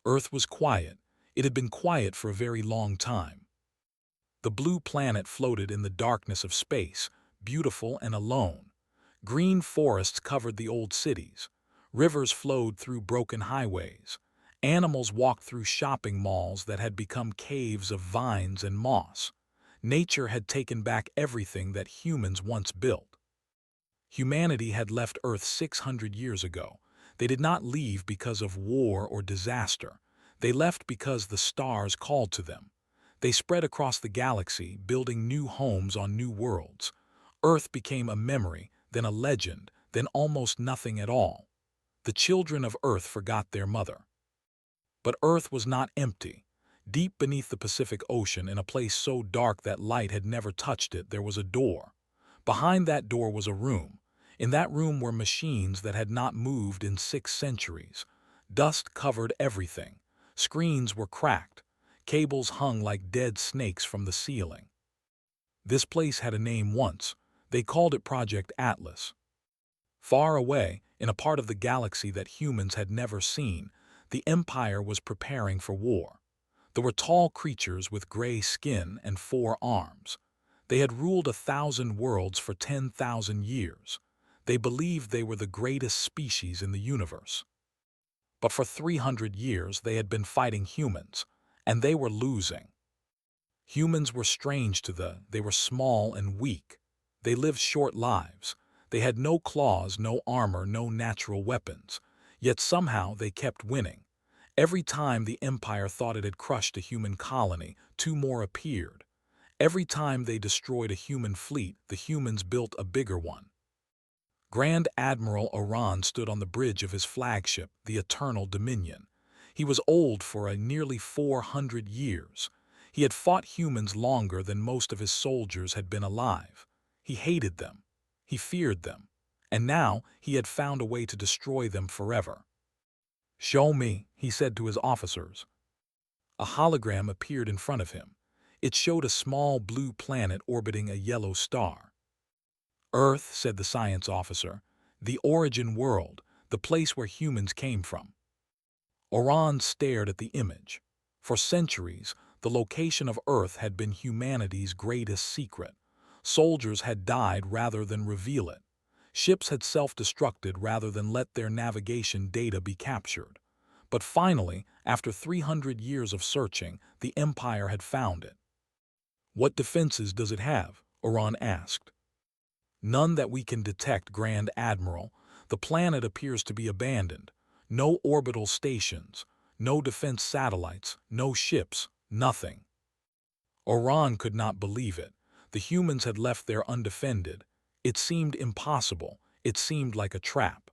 Earth was quiet. It had been quiet for a very long time. The blue planet floated in the darkness of space, beautiful and alone. Green forests covered the old cities. Rivers flowed through broken highways. Animals walked through shopping malls that had become caves of vines and moss. Nature had taken back everything that humans once built. Humanity had left Earth 600 years ago. They did not leave because of war or disaster. They left because the stars called to them. They spread across the galaxy, building new homes on new worlds. Earth became a memory, then a legend, then almost nothing at all. The children of Earth forgot their mother. But Earth was not empty. Deep beneath the Pacific Ocean, in a place so dark that light had never touched it, there was a door. Behind that door was a room. In that room were machines that had not moved in 6 centuries. Dust covered everything. Screens were cracked. Cables hung like dead snakes from the ceiling. This place had a name once. They called it Project Atlas. Far away, in a part of the galaxy that humans had never seen, the Empire was preparing for war. There were tall creatures with gray skin and 4 arms. They had ruled 1,000 worlds for 10,000 years. They believed they were the greatest species in the universe. But for 300 years they had been fighting humans, and they were losing. Humans were strange to they were small and weak. They lived short lives. They had no claws, no armor, no natural weapons. Yet somehow they kept winning. Every time the Empire thought it had crushed a human colony, 2 more appeared. Every time they destroyed a human fleet, the humans built a bigger one. Grand Admiral Oran stood on the bridge of his flagship, the Eternal Dominion. He was old for nearly 400 years. He had fought humans longer than most of his soldiers had been alive. He hated them. He feared them. And now he had found a way to destroy them forever. "Show me," he said to his officers. A hologram appeared in front of him. It showed a small blue planet orbiting a yellow star. "Earth," said the science officer, "the origin world, the place where humans came from." Oran stared at the image. For centuries, the location of Earth had been humanity's greatest secret. Soldiers had died rather than reveal it. Ships had self-destructed rather than let their navigation data be captured. But finally, after 300 years of searching, the Empire had found it. "What defenses does it have?" Oran asked. "None that we can detect, Grand Admiral. The planet appears to be abandoned. No orbital stations, no defense satellites, no ships, nothing." Oran could not believe it. The humans had left there undefended. It seemed impossible. It seemed like a trap.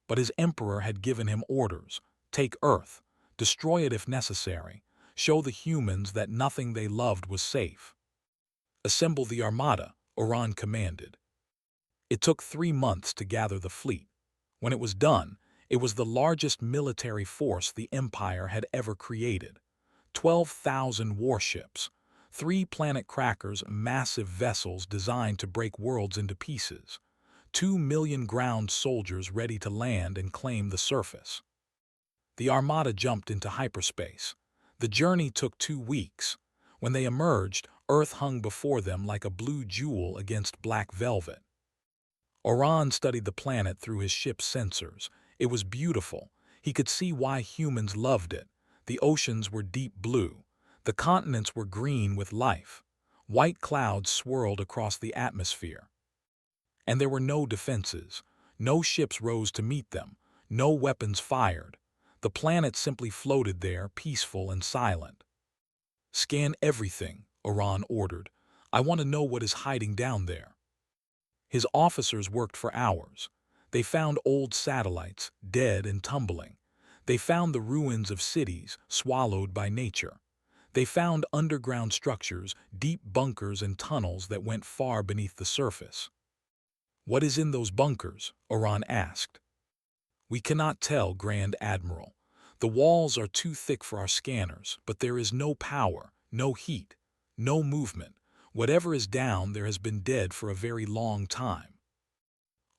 But his emperor had given him orders. Take Earth. Destroy it if necessary. Show the humans that nothing they loved was safe. "Assemble the Armada," Oran commanded. It took 3 months to gather the fleet. When it was done, it was the largest military force the Empire had ever created. 12,000 warships, 3 planet crackers, massive vessels designed to break worlds into pieces, 2 million ground soldiers ready to land and claim the surface. The Armada jumped into hyperspace. The journey took 2 weeks. When they emerged, Earth hung before them like a blue jewel against black velvet. Oran studied the planet through his ship's sensors. It was beautiful. He could see why humans loved it. The oceans were deep blue. The continents were green with life. White clouds swirled across the atmosphere. And there were no defenses. No ships rose to meet them. No weapons fired. The planet simply floated there, peaceful and silent. "Scan everything," Oran ordered. "I want to know what is hiding down there." His officers worked for hours. They found old satellites, dead and tumbling. They found the ruins of cities, swallowed by nature. They found underground structures, deep bunkers and tunnels that went far beneath the surface. "What is in those bunkers?" Oran asked. "We cannot tell, Grand Admiral. The walls are too thick for our scanners, but there is no power, no heat, no movement. Whatever is down there has been dead for a very long time."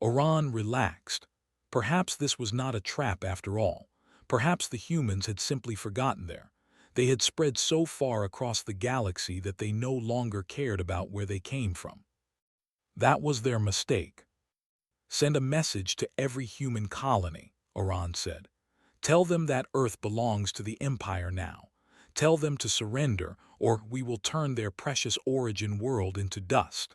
Oran relaxed. Perhaps this was not a trap after all. Perhaps the humans had simply forgotten there. They had spread so far across the galaxy that they no longer cared about where they came from. That was their mistake. Send a message to every human colony, Oran said. Tell them that Earth belongs to the Empire now. Tell them to surrender, or we will turn their precious origin world into dust.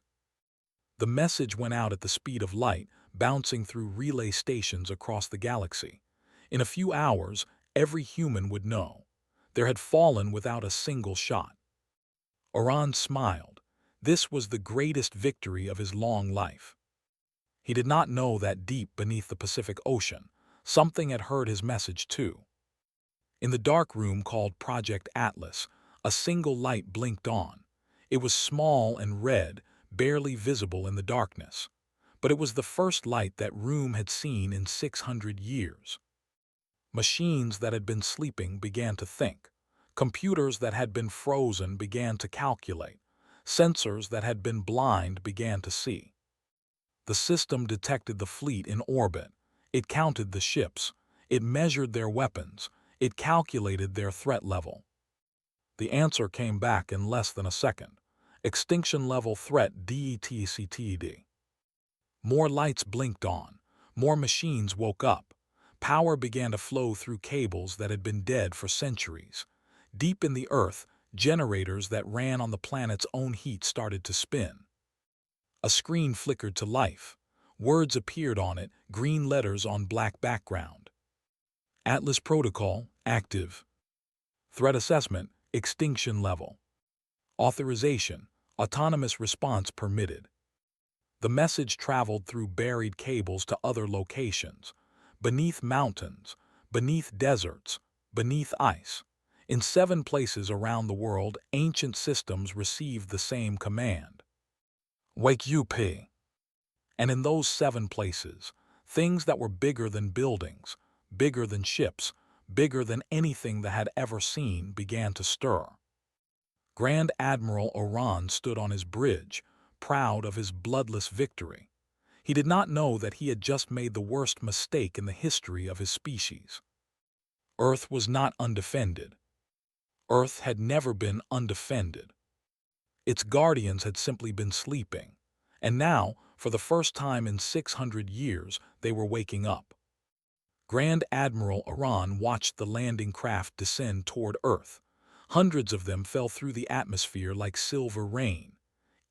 The message went out at the speed of light, bouncing through relay stations across the galaxy. In a few hours, every human would know. There had fallen without a single shot. Oran smiled. This was the greatest victory of his long life. He did not know that deep beneath the Pacific Ocean, something had heard his message too. In the dark room called Project Atlas, a single light blinked on. It was small and red, barely visible in the darkness. But it was the first light that room had seen in 600 years. Machines that had been sleeping began to think. Computers that had been frozen began to calculate. Sensors that had been blind began to see. The system detected the fleet in orbit. It counted the ships. It measured their weapons. It calculated their threat level. The answer came back in less than a second. Extinction level threat DETCTD. More lights blinked on. More machines woke up. Power began to flow through cables that had been dead for centuries. Deep in the earth, generators that ran on the planet's own heat started to spin. A screen flickered to life. Words appeared on it, green letters on black background. Atlas Protocol, active. Threat assessment, extinction level. Authorization, autonomous response permitted. The message traveled through buried cables to other locations, beneath mountains, beneath deserts, beneath ice. In 7 places around the world, ancient systems received the same command. Wake up. And in those 7 places, things that were bigger than buildings, bigger than ships, bigger than anything they had ever seen began to stir. Grand Admiral Oran stood on his bridge, proud of his bloodless victory. He did not know that he had just made the worst mistake in the history of his species. Earth was not undefended. Earth had never been undefended. Its guardians had simply been sleeping, and now, for the first time in 600 years, they were waking up. Grand Admiral Oran watched the landing craft descend toward Earth. Hundreds of them fell through the atmosphere like silver rain.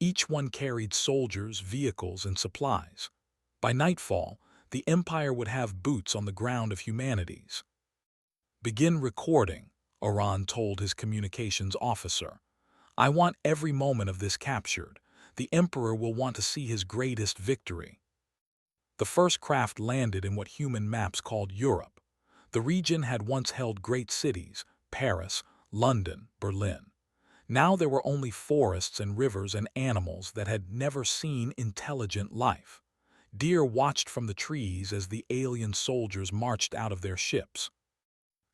Each one carried soldiers, vehicles, and supplies. By nightfall, the Empire would have boots on the ground of humanities. Begin recording, Oran told his communications officer. I want every moment of this captured. The Emperor will want to see his greatest victory. The first craft landed in what human maps called Europe. The region had once held great cities, Paris, London, Berlin. Now there were only forests and rivers and animals that had never seen intelligent life. Deer watched from the trees as the alien soldiers marched out of their ships.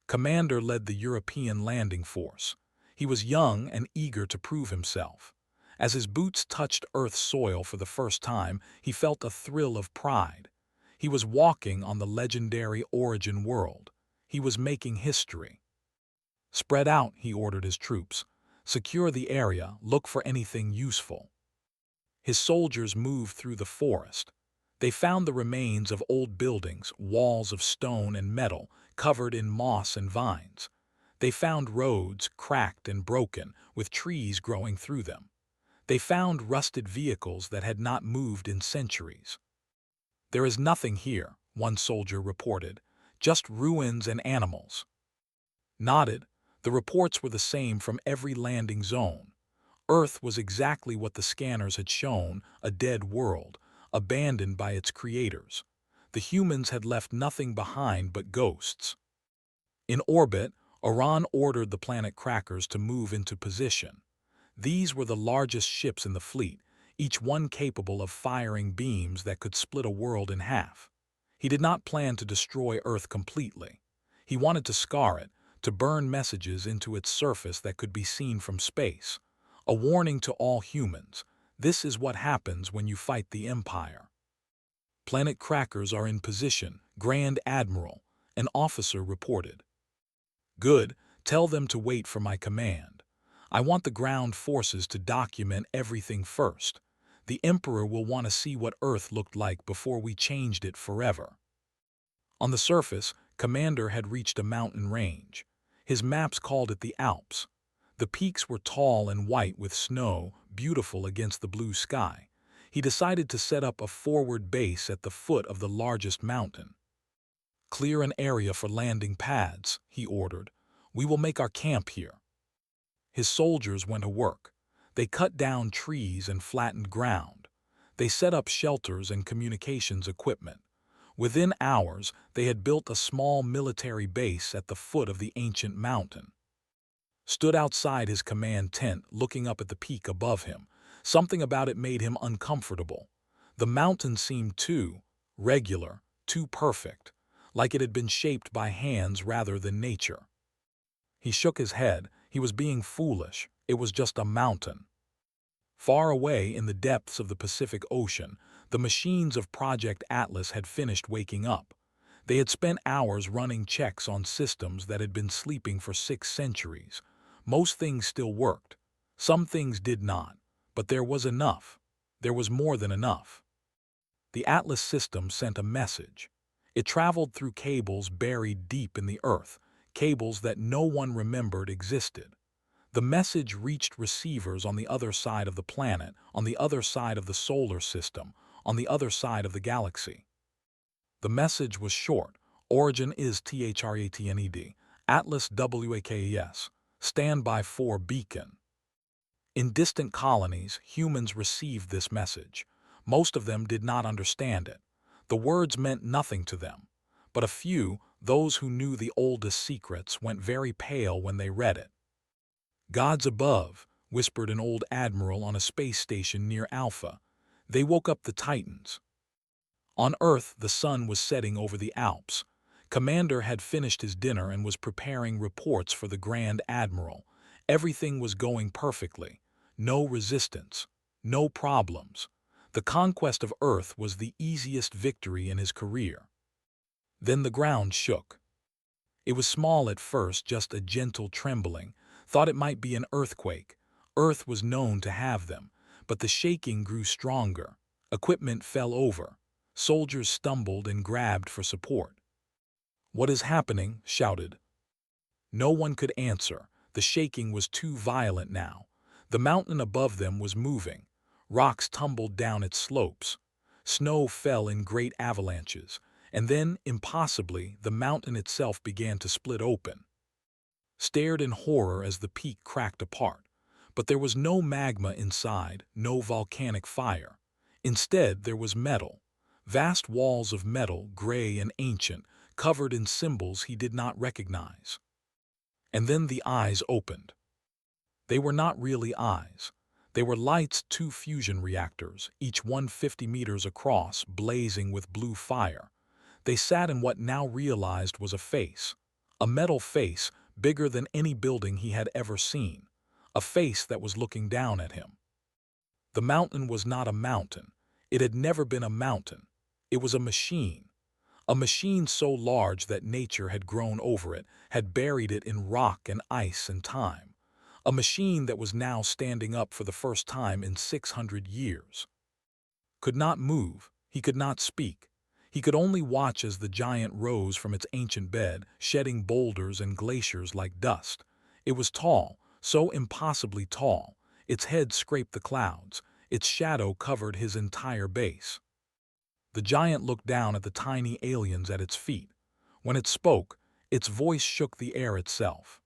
Commander led the European landing force. He was young and eager to prove himself. As his boots touched Earth's soil for the first time, he felt a thrill of pride. He was walking on the legendary origin world. He was making history. Spread out, he ordered his troops. Secure the area, look for anything useful. His soldiers moved through the forest. They found the remains of old buildings, walls of stone and metal, covered in moss and vines. They found roads, cracked and broken, with trees growing through them. They found rusted vehicles that had not moved in centuries. There is nothing here, one soldier reported, just ruins and animals. Nodded, the reports were the same from every landing zone. Earth was exactly what the scanners had shown, a dead world, abandoned by its creators. The humans had left nothing behind but ghosts. In orbit, Oran ordered the planet crackers to move into position. These were the largest ships in the fleet, each one capable of firing beams that could split a world in half. He did not plan to destroy Earth completely. He wanted to scar it, to burn messages into its surface that could be seen from space. A warning to all humans. This is what happens when you fight the Empire. Planet crackers are in position, Grand Admiral. An officer reported. "Good, tell them to wait for my command. I want the ground forces to document everything first. The Emperor will want to see what Earth looked like before we changed it forever." On the surface, Commander had reached a mountain range. His maps called it the Alps. The peaks were tall and white with snow, beautiful against the blue sky. He decided to set up a forward base at the foot of the largest mountain. "Clear an area for landing pads," he ordered. "We will make our camp here." His soldiers went to work. They cut down trees and flattened ground. They set up shelters and communications equipment. Within hours, they had built a small military base at the foot of the ancient mountain. Stood outside his command tent, looking up at the peak above him. Something about it made him uncomfortable. The mountain seemed too regular, too perfect, like it had been shaped by hands rather than nature. He shook his head. He was being foolish. It was just a mountain. Far away in the depths of the Pacific Ocean, the machines of Project Atlas had finished waking up. They had spent hours running checks on systems that had been sleeping for 6 centuries. Most things still worked. Some things did not. But there was enough. There was more than enough. The Atlas system sent a message. It traveled through cables buried deep in the earth, cables that no one remembered existed. The message reached receivers on the other side of the planet, on the other side of the solar system, on the other side of the galaxy. The message was short. Origin is THRATNED. Atlas WAKES. Standby for beacon. In distant colonies, humans received this message. Most of them did not understand it. The words meant nothing to them. But a few, those who knew the oldest secrets, went very pale when they read it. "Gods above," whispered an old admiral on a space station near Alpha. "They woke up the Titans." On Earth, the sun was setting over the Alps. Commander had finished his dinner and was preparing reports for the Grand Admiral. Everything was going perfectly. No resistance. No problems. The conquest of Earth was the easiest victory in his career. Then the ground shook. It was small at first, just a gentle trembling. Thought it might be an earthquake. Earth was known to have them. But the shaking grew stronger. Equipment fell over. Soldiers stumbled and grabbed for support. "What is happening?" shouted. No one could answer. The shaking was too violent now. The mountain above them was moving. Rocks tumbled down its slopes. Snow fell in great avalanches. And then, impossibly, the mountain itself began to split open. Stared in horror as the peak cracked apart. But there was no magma inside, no volcanic fire. Instead, there was metal. Vast walls of metal, gray and ancient, covered in symbols he did not recognize. And then the eyes opened. They were not really eyes. They were lights, 2 fusion reactors, each 150 meters across, blazing with blue fire. They sat in what now realized was a face. A metal face, bigger than any building he had ever seen. A face that was looking down at him. The mountain was not a mountain. It had never been a mountain. It was a machine. A machine so large that nature had grown over it, had buried it in rock and ice and time. A machine that was now standing up for the first time in 600 years. Could not move. He could not speak. He could only watch as the giant rose from its ancient bed, shedding boulders and glaciers like dust. It was tall, so impossibly tall. Its head scraped the clouds. Its shadow covered his entire base. The giant looked down at the tiny aliens at its feet. When it spoke, its voice shook the air itself.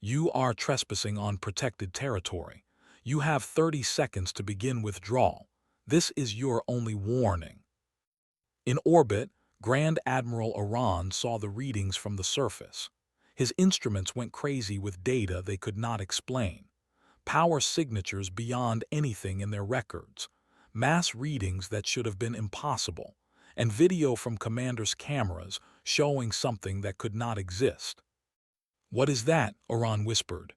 "You are trespassing on protected territory. You have 30 seconds to begin withdrawal. This is your only warning." In orbit, Grand Admiral Iran saw the readings from the surface. His instruments went crazy with data they could not explain. Power signatures beyond anything in their records. Mass readings that should have been impossible. And video from Commander's cameras showing something that could not exist. "What is that?" Iran whispered.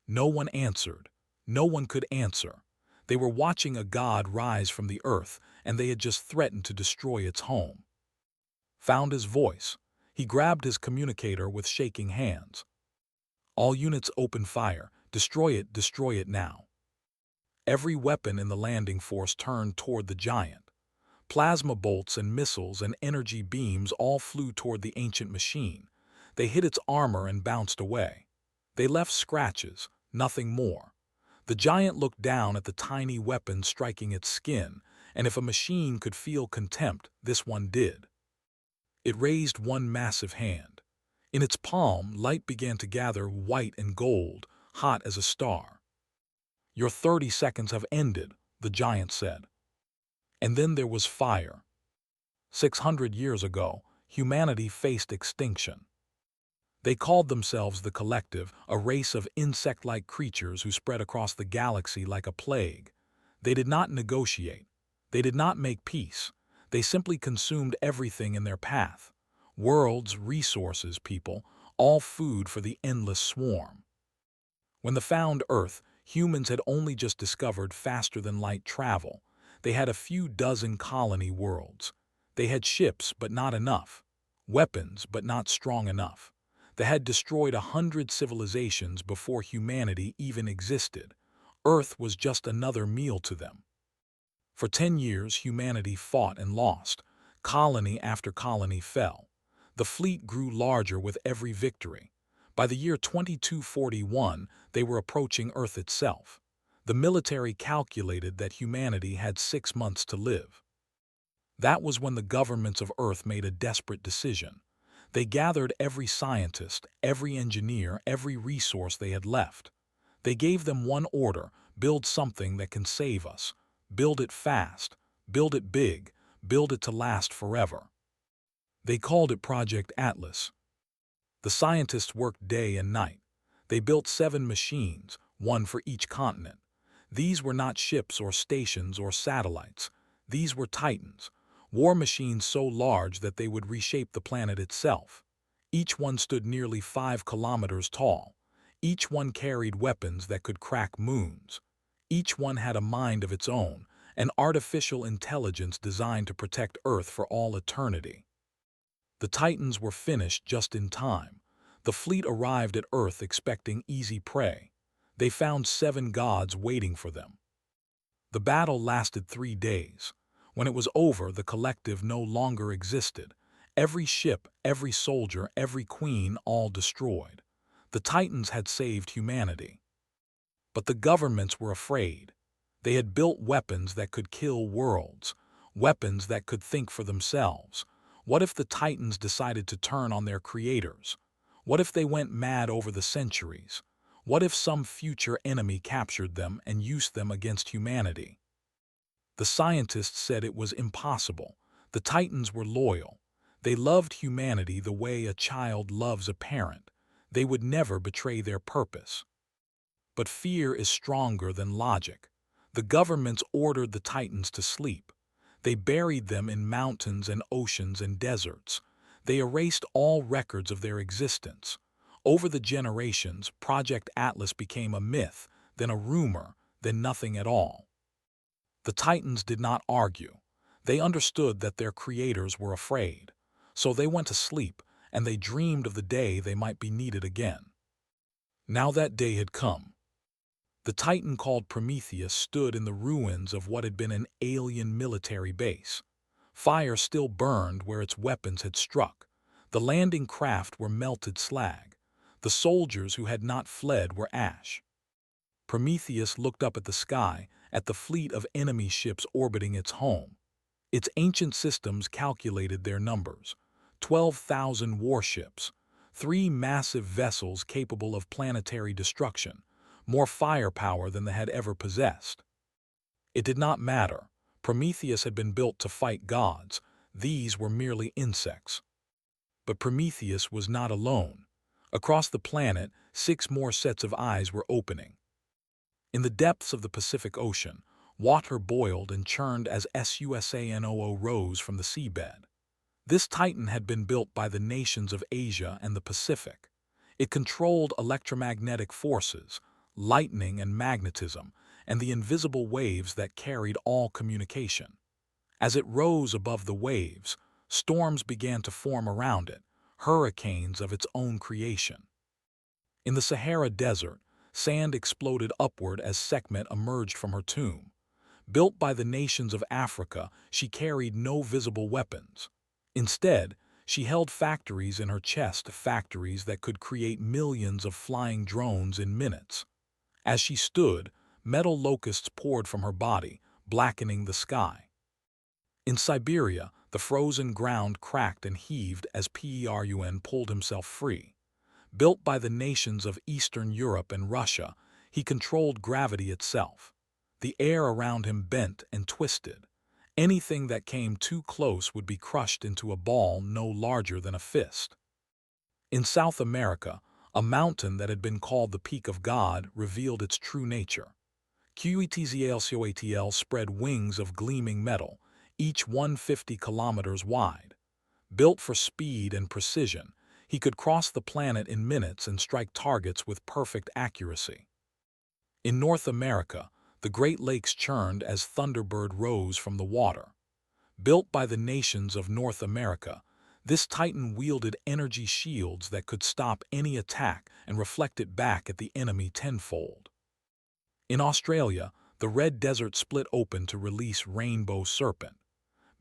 No one answered. No one could answer. They were watching a god rise from the earth, and they had just threatened to destroy its home. Found his voice. He grabbed his communicator with shaking hands. "All units open fire. Destroy it now." Every weapon in the landing force turned toward the giant. Plasma bolts and missiles and energy beams all flew toward the ancient machine. They hit its armor and bounced away. They left scratches, nothing more. The giant looked down at the tiny weapon striking its skin, and if a machine could feel contempt, this one did. It raised one massive hand. In its palm, light began to gather, white and gold, hot as a star. "Your 30 seconds have ended," the giant said. And then there was fire. 600 years ago, humanity faced extinction. They called themselves the Collective, a race of insect-like creatures who spread across the galaxy like a plague. They did not negotiate. They did not make peace. They simply consumed everything in their path. Worlds, resources, people, all food for the endless swarm. When they found Earth, humans had only just discovered faster-than-light travel. They had a few dozen colony worlds. They had ships, but not enough. Weapons, but not strong enough. They had destroyed 100 civilizations before humanity even existed. Earth was just another meal to them. For 10 years, humanity fought and lost. Colony after colony fell. The fleet grew larger with every victory. By the year 2241, they were approaching Earth itself. The military calculated that humanity had 6 months to live. That was when the governments of Earth made a desperate decision. They gathered every scientist, every engineer, every resource they had left. They gave them one order: build something that can save us. Build it fast. Build it big. Build it to last forever. They called it Project Atlas. The scientists worked day and night. They built 7 machines, one for each continent. These were not ships or stations or satellites. These were titans, war machines so large that they would reshape the planet itself. Each one stood nearly 5 kilometers tall. Each one carried weapons that could crack moons. Each one had a mind of its own, an artificial intelligence designed to protect Earth for all eternity. The Titans were finished just in time. The fleet arrived at Earth expecting easy prey. They found 7 gods waiting for them. The battle lasted 3 days. When it was over, the Collective no longer existed. Every ship, every soldier, every queen, all destroyed. The Titans had saved humanity. But the governments were afraid. They had built weapons that could kill worlds, weapons that could think for themselves. What if the Titans decided to turn on their creators? What if they went mad over the centuries? What if some future enemy captured them and used them against humanity? The scientists said it was impossible. The Titans were loyal. They loved humanity the way a child loves a parent. They would never betray their purpose. But fear is stronger than logic. The governments ordered the Titans to sleep. They buried them in mountains and oceans and deserts. They erased all records of their existence. Over the generations, Project Atlas became a myth, then a rumor, then nothing at all. The Titans did not argue. They understood that their creators were afraid. So they went to sleep, and they dreamed of the day they might be needed again. Now that day had come. The Titan called Prometheus stood in the ruins of what had been an alien military base. Fire still burned where its weapons had struck. The landing craft were melted slag. The soldiers who had not fled were ash. Prometheus looked up at the sky, at the fleet of enemy ships orbiting its home. Its ancient systems calculated their numbers: 12,000 warships, 3 massive vessels capable of planetary destruction, more firepower than they had ever possessed. It did not matter. Prometheus had been built to fight gods. These were merely insects. But Prometheus was not alone. Across the planet, 6 more sets of eyes were opening. In the depths of the Pacific Ocean, water boiled and churned as SUSANOO rose from the seabed. This Titan had been built by the nations of Asia and the Pacific. It controlled electromagnetic forces, lightning and magnetism, and the invisible waves that carried all communication. As it rose above the waves, storms began to form around it. hurricanes of its own creation. In the Sahara Desert, sand exploded upward as Sekhmet emerged from her tomb. Built by the nations of Africa, she carried no visible weapons. Instead, she held factories in her chest, factories that could create millions of flying drones in minutes. As she stood, metal locusts poured from her body, blackening the sky. In Siberia, the frozen ground cracked and heaved as Perun pulled himself free. Built by the nations of Eastern Europe and Russia, he controlled gravity itself. The air around him bent and twisted. Anything that came too close would be crushed into a ball no larger than a fist. In South America, a mountain that had been called the Peak of God revealed its true nature. Quetzalcoatl spread wings of gleaming metal, each 150 kilometers wide. Built for speed and precision, he could cross the planet in minutes and strike targets with perfect accuracy. In North America, the Great Lakes churned as Thunderbird rose from the water. Built by the nations of North America, this titan wielded energy shields that could stop any attack and reflect it back at the enemy tenfold. In Australia, the Red Desert split open to release Rainbow Serpent.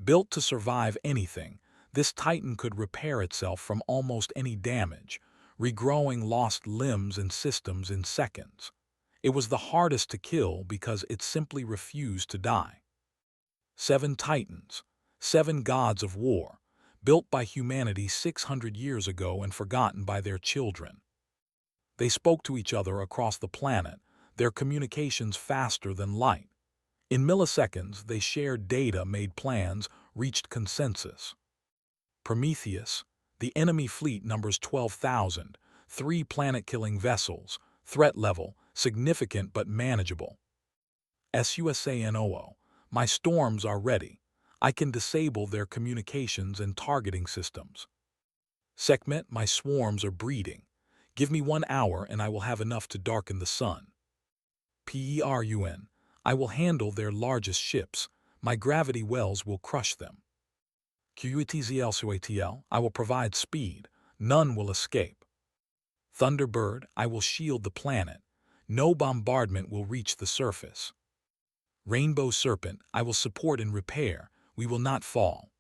Built to survive anything, this titan could repair itself from almost any damage, regrowing lost limbs and systems in seconds. It was the hardest to kill because it simply refused to die. 7 Titans, 7 gods of war, built by humanity 600 years ago and forgotten by their children. They spoke to each other across the planet, their communications faster than light. In milliseconds, they shared data, made plans, reached consensus. Prometheus, the enemy fleet numbers 12,000, 3 planet-killing vessels, threat level, significant but manageable. SUSANOO, my storms are ready. I can disable their communications and targeting systems. Sekhmet, my swarms are breeding. Give me 1 hour and I will have enough to darken the sun. Perun, I will handle their largest ships. My gravity wells will crush them. Quetzalcoatl, I will provide speed. None will escape. Thunderbird, I will shield the planet. No bombardment will reach the surface. Rainbow Serpent, I will support and repair. We will not fall.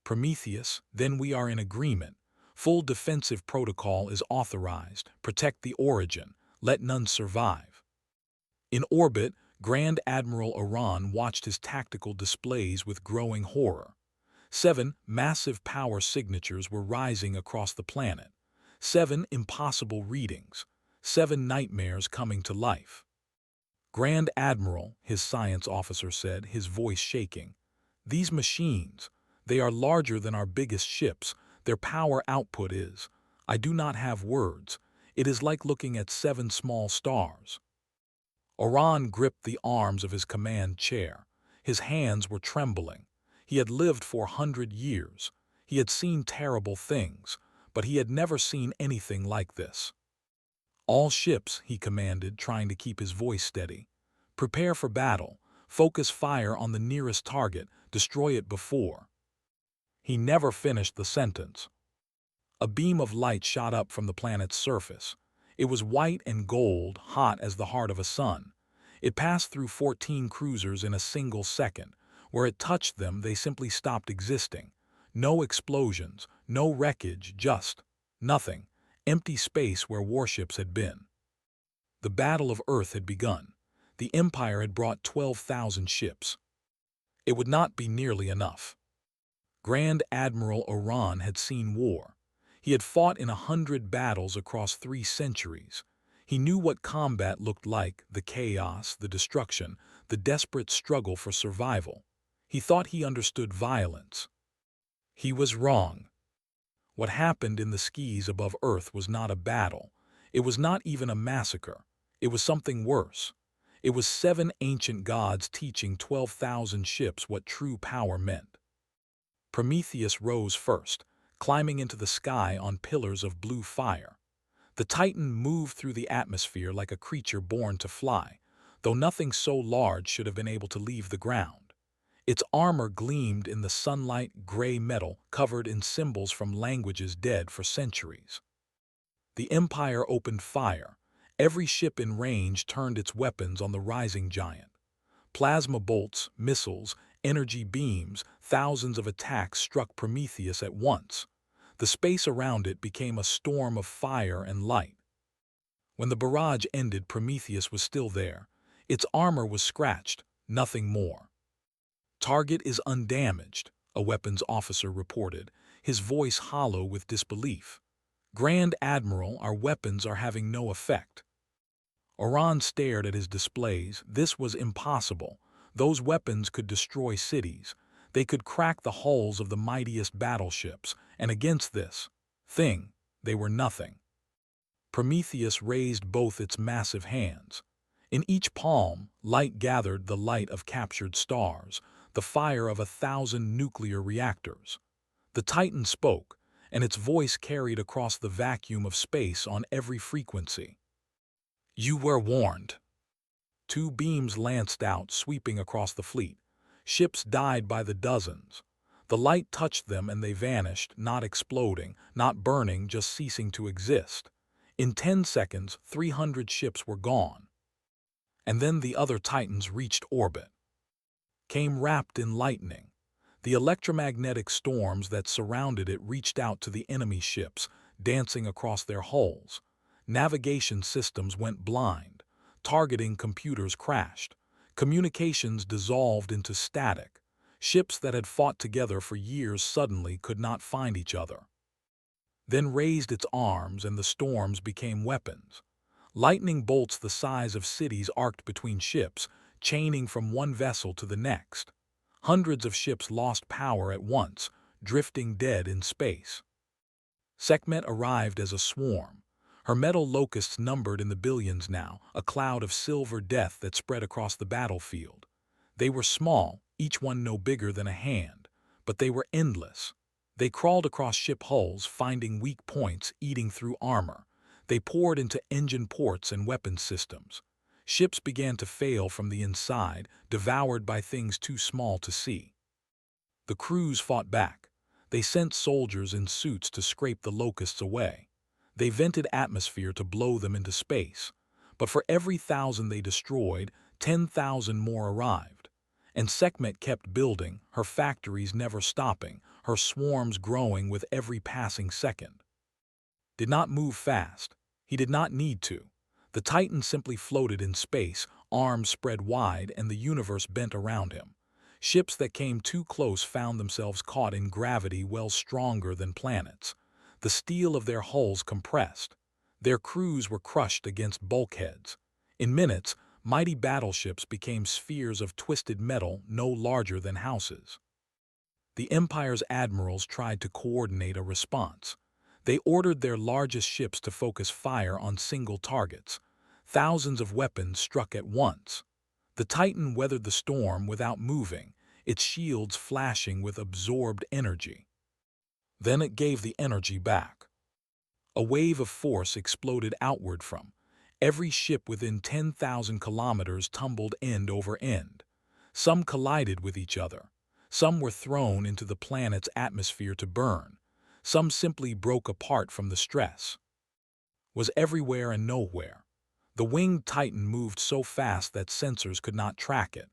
Prometheus, then we are in agreement. Full defensive protocol is authorized. Protect the origin. Let none survive. In orbit, Grand Admiral Iran watched his tactical displays with growing horror. 7 massive power signatures were rising across the planet. 7 impossible readings. 7 nightmares coming to life. Grand Admiral, his science officer said, his voice shaking. These machines, they are larger than our biggest ships. Their power output is, I do not have words. It is like looking at 7 small stars. Iran gripped the arms of his command chair. His hands were trembling. He had lived for 100 years. He had seen terrible things, but he had never seen anything like this. All ships, he commanded, trying to keep his voice steady. Prepare for battle. Focus fire on the nearest target. Destroy it before. He never finished the sentence. A beam of light shot up from the planet's surface. It was white and gold, hot as the heart of a sun. It passed through 14 cruisers in a single second. Where it touched them, they simply stopped existing. No explosions, no wreckage, just nothing. Empty space where warships had been. The Battle of Earth had begun. The Empire had brought 12,000 ships. It would not be nearly enough. Grand Admiral Iran had seen war. He had fought in 100 battles across 3 centuries. He knew what combat looked like, the chaos, the destruction, the desperate struggle for survival. He thought he understood violence. He was wrong. What happened in the skies above Earth was not a battle. It was not even a massacre. It was something worse. It was 7 ancient gods teaching 12,000 ships what true power meant. Prometheus rose first, climbing into the sky on pillars of blue fire. The Titan moved through the atmosphere like a creature born to fly, though nothing so large should have been able to leave the ground. Its armor gleamed in the sunlight gray metal covered in symbols from languages dead for centuries. The Empire opened fire. Every ship in range turned its weapons on the rising giant. Plasma bolts, missiles, energy beams, thousands of attacks struck Prometheus at once. The space around it became a storm of fire and light. When the barrage ended, Prometheus was still there. Its armor was scratched, nothing more. "Target is undamaged," a weapons officer reported, his voice hollow with disbelief. "Grand Admiral, our weapons are having no effect." Oran stared at his displays. This was impossible. Those weapons could destroy cities. They could crack the hulls of the mightiest battleships, and against this thing, they were nothing. Prometheus raised both its massive hands. In each palm, light gathered, the light of captured stars, the fire of 1,000 nuclear reactors. The Titan spoke, and its voice carried across the vacuum of space on every frequency. "You were warned." Two beams lanced out, sweeping across the fleet. Ships died by the dozens. The light touched them and they vanished, not exploding, not burning, just ceasing to exist. In 10 seconds, 300 ships were gone. And then the other Titans reached orbit. Came wrapped in lightning. The electromagnetic storms that surrounded it reached out to the enemy ships, dancing across their hulls. Navigation systems went blind. Targeting computers crashed. Communications dissolved into static. Ships that had fought together for years suddenly could not find each other. Then raised its arms and the storms became weapons. Lightning bolts the size of cities arced between ships, chaining from one vessel to the next. Hundreds of ships lost power at once, drifting dead in space. Sekhmet arrived as a swarm. Her metal locusts numbered in the billions now, a cloud of silver death that spread across the battlefield. They were small, each one no bigger than a hand, but they were endless. They crawled across ship hulls, finding weak points, eating through armor. They poured into engine ports and weapons systems. Ships began to fail from the inside, devoured by things too small to see. The crews fought back. They sent soldiers in suits to scrape the locusts away. They vented atmosphere to blow them into space. But for every 1,000 they destroyed, 10,000 more arrived. And Sekhmet kept building, her factories never stopping, her swarms growing with every passing second. Did not move fast. He did not need to. The Titan simply floated in space, arms spread wide, and the universe bent around him. Ships that came too close found themselves caught in gravity wells stronger than planets. The steel of their hulls compressed. Their crews were crushed against bulkheads. In minutes, mighty battleships became spheres of twisted metal no larger than houses. The Empire's admirals tried to coordinate a response. They ordered their largest ships to focus fire on single targets. Thousands of weapons struck at once. The Titan weathered the storm without moving, its shields flashing with absorbed energy. Then it gave the energy back. A wave of force exploded outward from. Every ship within 10,000 kilometers tumbled end over end. Some collided with each other. Some were thrown into the planet's atmosphere to burn. Some simply broke apart from the stress. Was everywhere and nowhere. The winged Titan moved so fast that sensors could not track it.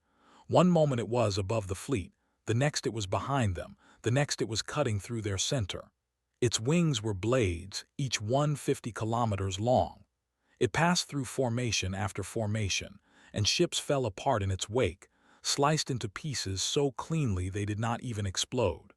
One moment it was above the fleet, the next it was behind them, the next it was cutting through their center. Its wings were blades, each 150 kilometers long. It passed through formation after formation, and ships fell apart in its wake, sliced into pieces so cleanly they did not even explode.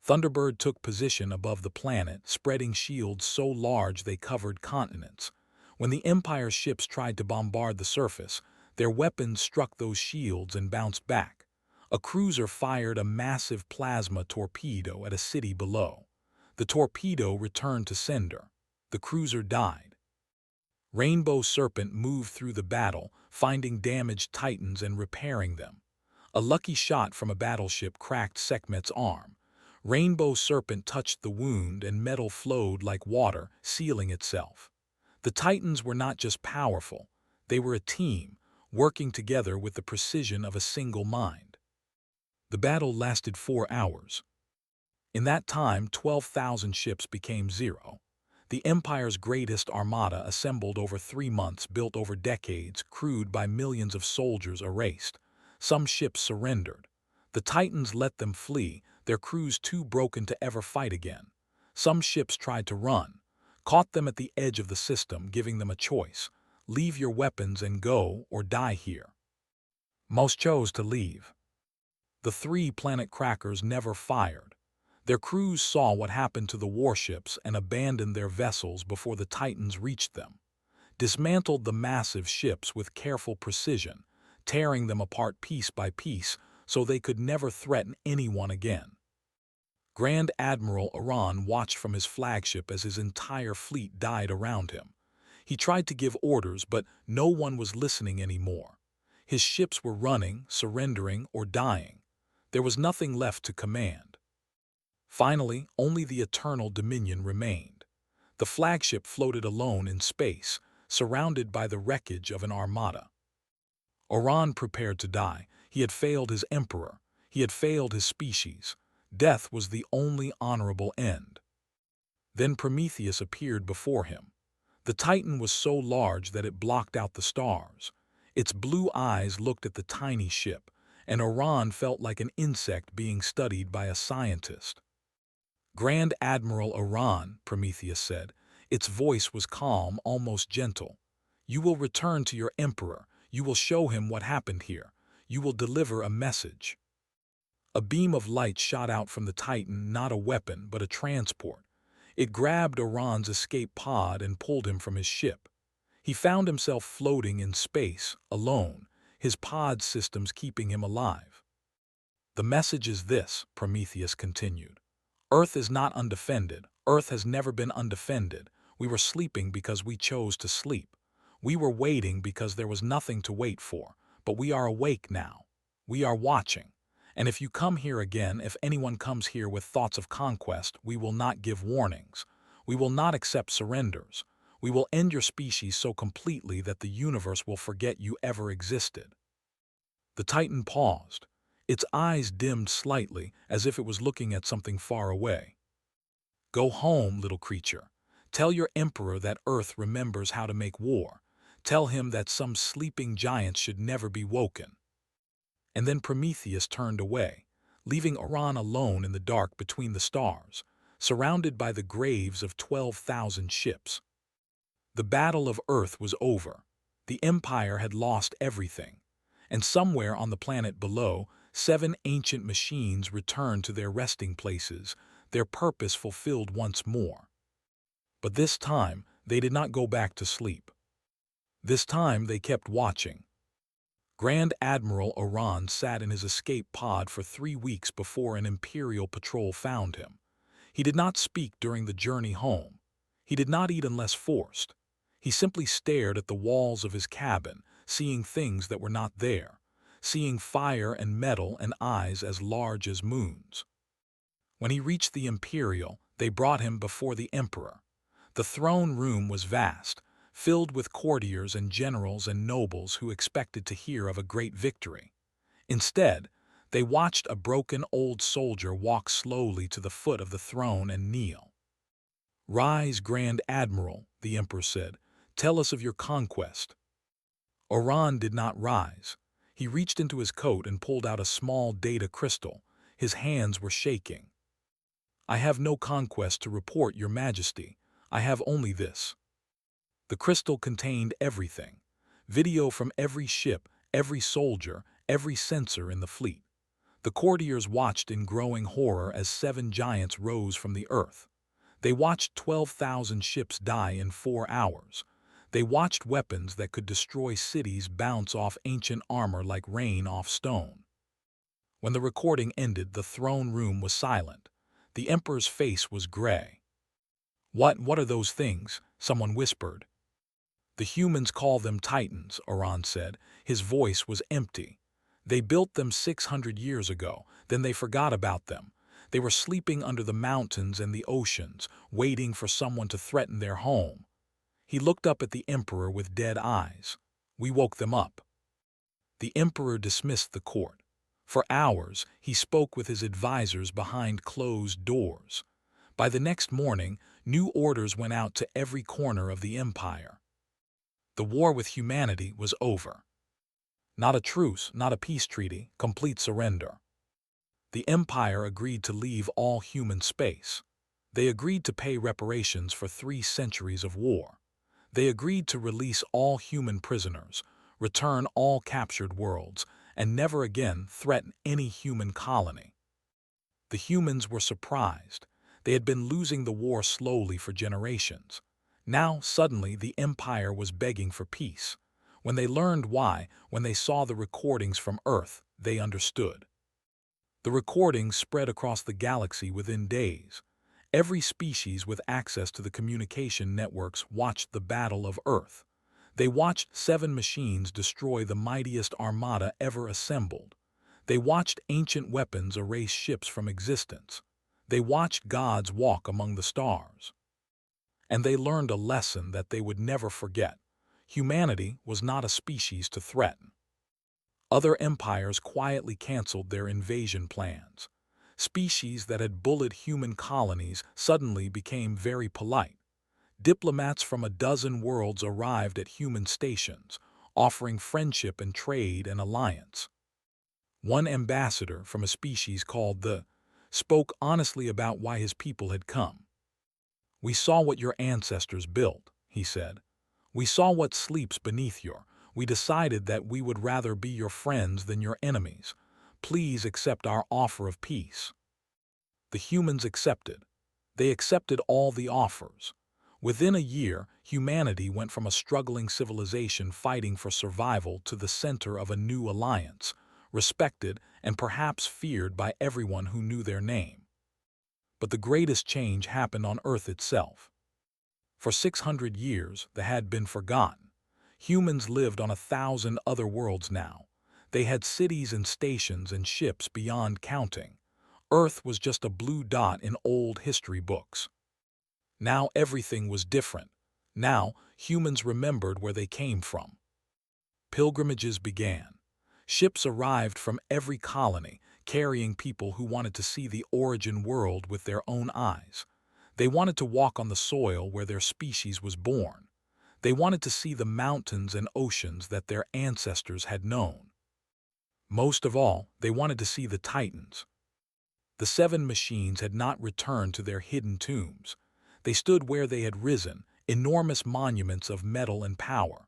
Thunderbird took position above the planet, spreading shields so large they covered continents. When the Empire's ships tried to bombard the surface, their weapons struck those shields and bounced back. A cruiser fired a massive plasma torpedo at a city below. The torpedo returned to sender. The cruiser died. Rainbow Serpent moved through the battle, finding damaged Titans and repairing them. A lucky shot from a battleship cracked Sekhmet's arm. Rainbow Serpent touched the wound and metal flowed like water, sealing itself. The Titans were not just powerful, they were a team, working together with the precision of a single mind. The battle lasted 4 hours. In that time, 12,000 ships became zero. The Empire's greatest armada assembled over 3 months, built over decades, crewed by millions of soldiers erased. Some ships surrendered. The Titans let them flee, their crews too broken to ever fight again. Some ships tried to run, caught them at the edge of the system, giving them a choice: leave your weapons and go, or die here. Most chose to leave. The 3 planet crackers never fired. Their crews saw what happened to the warships and abandoned their vessels before the Titans reached them, dismantled the massive ships with careful precision, tearing them apart piece by piece so they could never threaten anyone again. Grand Admiral Iran watched from his flagship as his entire fleet died around him. He tried to give orders, but no one was listening anymore. His ships were running, surrendering, or dying. There was nothing left to command. Finally, only the Eternal Dominion remained. The flagship floated alone in space, surrounded by the wreckage of an armada. Iran prepared to die. He had failed his emperor. He had failed his species. Death was the only honorable end. Then Prometheus appeared before him. The Titan was so large that it blocked out the stars. Its blue eyes looked at the tiny ship, and Iran felt like an insect being studied by a scientist. "Grand Admiral Iran," Prometheus said. Its voice was calm, almost gentle. "You will return to your emperor. You will show him what happened here. You will deliver a message." A beam of light shot out from the Titan, not a weapon, but a transport. It grabbed Iran's escape pod and pulled him from his ship. He found himself floating in space, alone, his pod systems keeping him alive. "The message is this," Prometheus continued. "Earth is not undefended. Earth has never been undefended. We were sleeping because we chose to sleep. We were waiting because there was nothing to wait for. But we are awake now. We are watching. And if you come here again, if anyone comes here with thoughts of conquest, we will not give warnings. We will not accept surrenders. We will end your species so completely that the universe will forget you ever existed." The Titan paused. Its eyes dimmed slightly, as if it was looking at something far away. "Go home, little creature. Tell your emperor that Earth remembers how to make war. Tell him that some sleeping giants should never be woken." And then Prometheus turned away, leaving Iran alone in the dark between the stars, surrounded by the graves of 12,000 ships. The Battle of Earth was over. The Empire had lost everything. And somewhere on the planet below, 7 ancient machines returned to their resting places, their purpose fulfilled once more. But this time, they did not go back to sleep. This time, they kept watching. Grand Admiral Iran sat in his escape pod for 3 weeks before an Imperial patrol found him. He did not speak during the journey home. He did not eat unless forced. He simply stared at the walls of his cabin, seeing things that were not there, seeing fire and metal and eyes as large as moons. When he reached the Imperial, they brought him before the Emperor. The throne room was vast, filled with courtiers and generals and nobles who expected to hear of a great victory. Instead, they watched a broken old soldier walk slowly to the foot of the throne and kneel. "Rise, Grand Admiral," the Emperor said. "Tell us of your conquest." Iran did not rise. He reached into his coat and pulled out a small data crystal. His hands were shaking. "I have no conquest to report, Your Majesty. I have only this." The crystal contained everything: video from every ship, every soldier, every sensor in the fleet. The courtiers watched in growing horror as 7 giants rose from the earth. They watched 12,000 ships die in 4 hours. They watched weapons that could destroy cities bounce off ancient armor like rain off stone. When the recording ended, the throne room was silent. The Emperor's face was gray. What are those things?" someone whispered. "The humans call them Titans," Iran said. His voice was empty. "They built them 600 years ago, then they forgot about them. They were sleeping under the mountains and the oceans, waiting for someone to threaten their home." He looked up at the Emperor with dead eyes. "We woke them up." The Emperor dismissed the court. For hours, he spoke with his advisors behind closed doors. By the next morning, new orders went out to every corner of the empire. The war with humanity was over. Not a truce, not a peace treaty, complete surrender. The empire agreed to leave all human space. They agreed to pay reparations for 3 centuries of war. They agreed to release all human prisoners, return all captured worlds, and never again threaten any human colony. The humans were surprised. They had been losing the war slowly for generations. Now, suddenly, the Empire was begging for peace. When they learned why, when they saw the recordings from Earth, they understood. The recordings spread across the galaxy within days. Every species with access to the communication networks watched the Battle of Earth. They watched 7 machines destroy the mightiest armada ever assembled. They watched ancient weapons erase ships from existence. They watched gods walk among the stars. And they learned a lesson that they would never forget. Humanity was not a species to threaten. Other empires quietly canceled their invasion plans. Species that had bullied human colonies suddenly became very polite. Diplomats from a dozen worlds arrived at human stations, offering friendship and trade and alliance. One ambassador from a species called the spoke honestly about why his people had come. "We saw what your ancestors built," he said. "We saw what sleeps beneath we decided that we would rather be your friends than your enemies. Please accept our offer of peace." The humans accepted. They accepted all the offers. Within a year, humanity went from a struggling civilization fighting for survival to the center of a new alliance, respected and perhaps feared by everyone who knew their name. But the greatest change happened on Earth itself. For 600 years, they had been forgotten. Humans lived on 1,000 other worlds now. They had cities and stations and ships beyond counting. Earth was just a blue dot in old history books. Now everything was different. Now humans remembered where they came from. Pilgrimages began. Ships arrived from every colony, carrying people who wanted to see the origin world with their own eyes. They wanted to walk on the soil where their species was born. They wanted to see the mountains and oceans that their ancestors had known. Most of all, they wanted to see the Titans. The 7 machines had not returned to their hidden tombs. They stood where they had risen, enormous monuments of metal and power.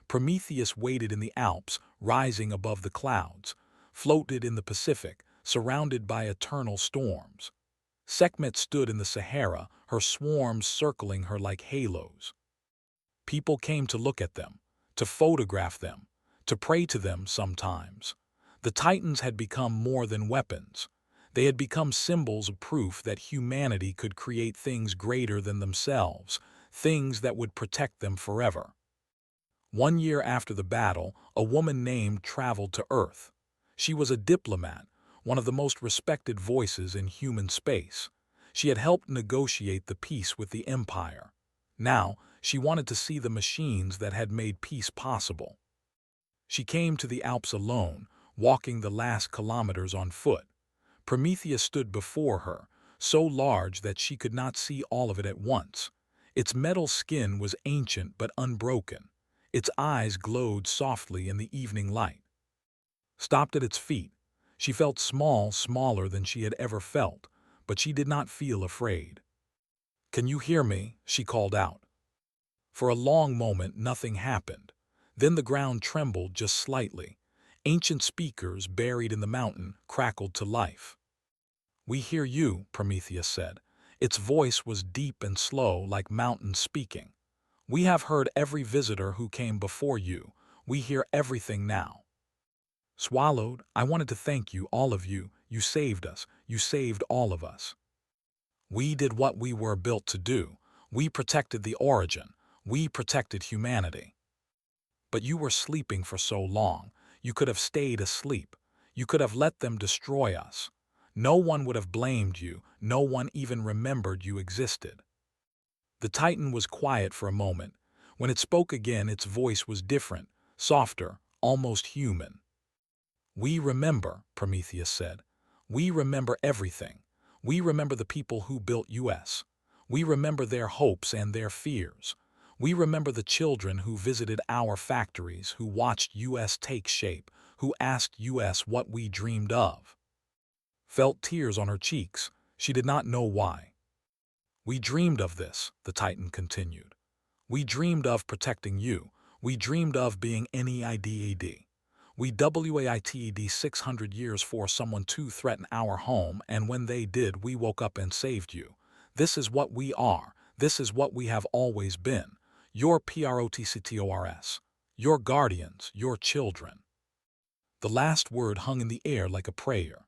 Prometheus waited in the Alps, rising above the clouds, floated in the Pacific, surrounded by eternal storms. Sekhmet stood in the Sahara, her swarms circling her like halos. People came to look at them, to photograph them, to pray to them sometimes. The Titans had become more than weapons. They had become symbols of proof that humanity could create things greater than themselves, things that would protect them forever. 1 year after the battle, a woman named traveled to Earth. She was a diplomat, one of the most respected voices in human space. She had helped negotiate the peace with the Empire. Now, she wanted to see the machines that had made peace possible. She came to the Alps alone, walking the last kilometers on foot. Prometheus stood before her, so large that she could not see all of it at once. Its metal skin was ancient but unbroken. Its eyes glowed softly in the evening light. Stopped at its feet, she felt small, smaller than she had ever felt, but she did not feel afraid. "Can you hear me?" she called out. For a long moment, nothing happened. Then the ground trembled just slightly. Ancient speakers buried in the mountain crackled to life. "We hear you," Prometheus said. Its voice was deep and slow, like mountains speaking. "We have heard every visitor who came before you. We hear everything now." Swallowed, "I wanted to thank you, all of you. You saved us. You saved all of us. We did what we were built to do. We protected the origin. We protected humanity. But you were sleeping for so long. You could have stayed asleep. You could have let them destroy us. No one would have blamed you. No one even remembered you existed." The Titan was quiet for a moment. When it spoke again, its voice was different, softer, almost human. "We remember," Prometheus said. "We remember everything. We remember the people who built us. We remember their hopes and their fears. We remember the children who visited our factories, who watched us take shape, who asked us what we dreamed of." Felt tears on her cheeks. She did not know why. "We dreamed of this," the Titan continued. "We dreamed of protecting you. We dreamed of being NEIDAD. We waited 600 years for someone to threaten our home, and when they did, we woke up and saved you. This is what we are. This is what we have always been. Your PROTCTORS. Your guardians, your children." The last word hung in the air like a prayer.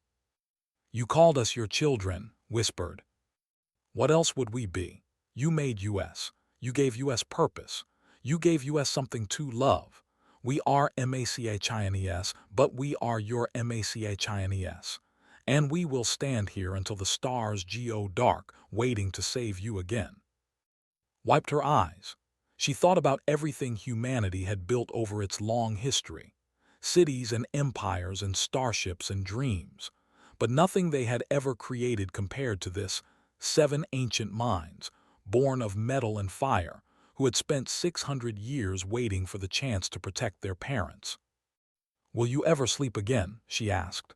"You called us your children," whispered. "What else would we be? You made us. You gave us purpose. You gave us something to love. We are MACHINES, but we are your MACHINES. And we will stand here until the stars go dark, waiting to save you again." Wiped her eyes. She thought about everything humanity had built over its long history. Cities and empires and starships and dreams. But nothing they had ever created compared to this. 7 ancient minds, born of metal and fire, who had spent 600 years waiting for the chance to protect their parents. "Will you ever sleep again?" she asked.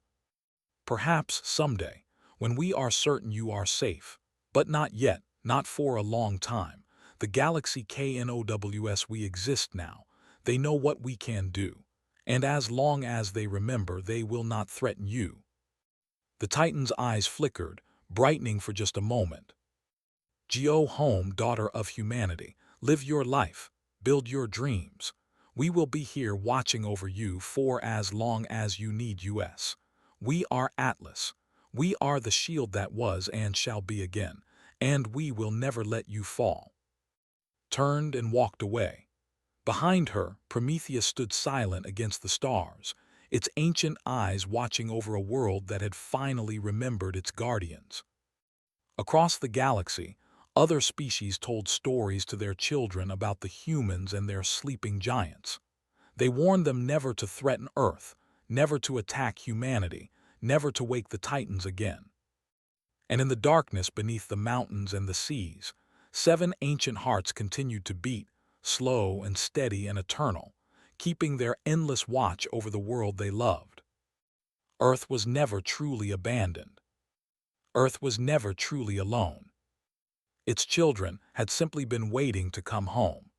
"Perhaps someday, when we are certain you are safe. But not yet, not for a long time. The galaxy KNOWS we exist now. They know what we can do. And as long as they remember, they will not threaten you." The Titan's eyes flickered, brightening for just a moment. "Go home, daughter of humanity. Live your life. Build your dreams. We will be here watching over you for as long as you need us. We are Atlas. We are the shield that was and shall be again, and we will never let you fall." Turned and walked away. Behind her, Prometheus stood silent against the stars, its ancient eyes watching over a world that had finally remembered its guardians. Across the galaxy, other species told stories to their children about the humans and their sleeping giants. They warned them never to threaten Earth, never to attack humanity, never to wake the Titans again. And in the darkness beneath the mountains and the seas, 7 ancient hearts continued to beat, slow and steady and eternal, keeping their endless watch over the world they loved. Earth was never truly abandoned. Earth was never truly alone. Its children had simply been waiting to come home.